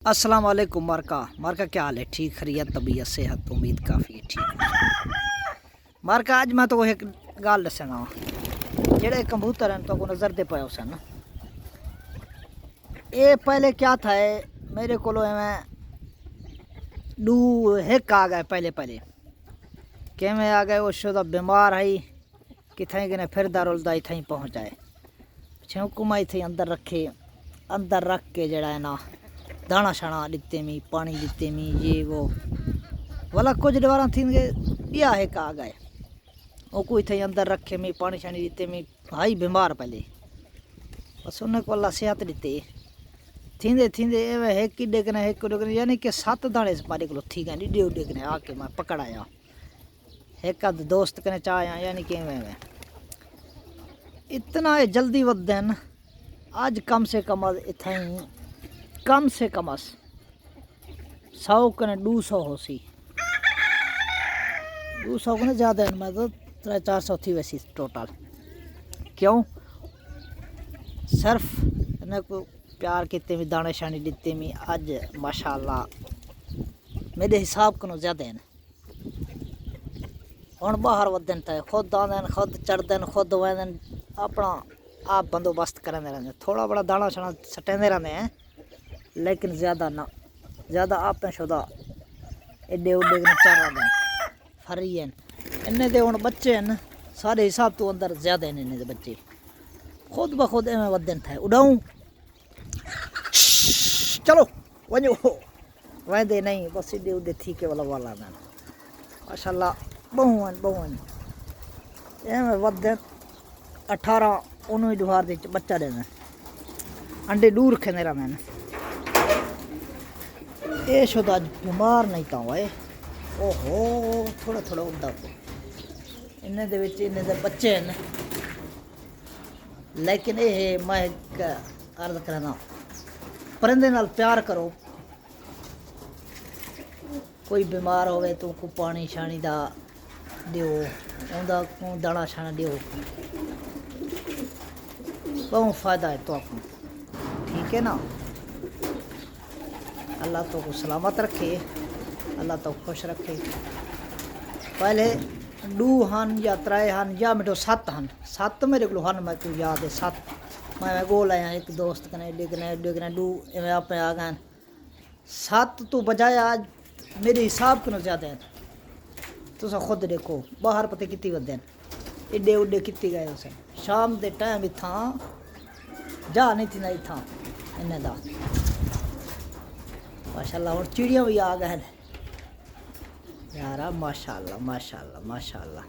अस्सलाम वालेकुम मार्का क्या हाल है? ठीक, खैरियत, तबीयत, सेहत, उम्मीद काफ़ी ठीक। मार्का आज मैं तो एक गल दसना जेड़े कबूतर हैं तो को नज़र दे पाए सन। ये पहले क्या था मेरे को डू हिक आ गए पहले किमें आ गए उस बीमार है कितें कि फिरदा रुलदा इतें पहुँच जाए छुकुमा इतें अंदर रख के जड़ा है ना दाना शाना दिते मी पानी दिते मी ये वो वाला कुछ दीवार थी या एक आ गए वो कोई थे अंदर रखे मी पानी शानी दिते मी हाई बीमार पहले बस उन्हें को अल्लाह सेहत दिते थींदे एक डिगने यानी कि 7 दाने मारे को थी गए डी डिगने आके मैं पकड़ आया एक आध दोस्त कने चाया यानी कि इतना जल्दी वधन आज कम से कम इतें कम से कम 100 कने 200 हो सी 200 कने ज़्यादा है मैं तो 300-400 थी वैसी टोटल। क्यों सिर्फ इन्हें को प्यार किते में दाने शानी दिते में अज माशाअल्लाह मेरे हिसाब को ज़्यादा हैं। हम बाहर वधन तो खुद आंदे खुद चढ़ते खुद वहन अपना आप बंदोबस्त करेंदे रहते थोड़ा बड़ा दाना शाना सटेंदे रहते हैं लेकिन ज़्यादा ना ज़्यादा आप शुदा एडे उडे चारा दिन फरी हैं इन्हें दे हुण बच्चे हैं सारे हिसाब तो अंदर ज़्यादा हैं इन्हें दे बच्चे खुद ब खुद एवं वधन थे उड़ाऊँ चलो वजो वहदे नहीं बस एडे उडे थी के वाला मैं माशाअल्लाह बहुन एवं वधन 18-19 दुहार दे बच्चा देना अंडे दूर रखे रहते हैं ये शुद्ध अज बीमार नहीं था हुआ ओहो थोड़ा थोड़ा उड़ता इन्हें दे बच्चे हैं लेकिन ये मैं अर्ज करना परिंदे नाल प्यार करो कोई बीमार होवे तो को पानी शानी दा दियो उनका को दाना शाना दियो बहुत फ़ायदा है तो आपको ठीक है ना। अल्लाह तो को सलामत रखे अल्लाह तो खुश रखे। पहले 2 हन या 3 हन या मिठो 7 हन 7 मेरे को हन मैं को याद है 7 मैं गोल आया एक दोस्त कने डिगने 2 इवें आप आ गए 7 तो बजाय आज मेरे हिसाब को ज़्यादा है। तुम खुद देखो बाहर पता कितनी वधन एडे उडे कितनी गए उस शाम के टाइम इतना जा नहीं थी ना इतना इन्हें दा माशाअल्लाह और चिड़िया भी आ गए यार माशाअल्लाह माशाअल्लाह माशाअल्लाह।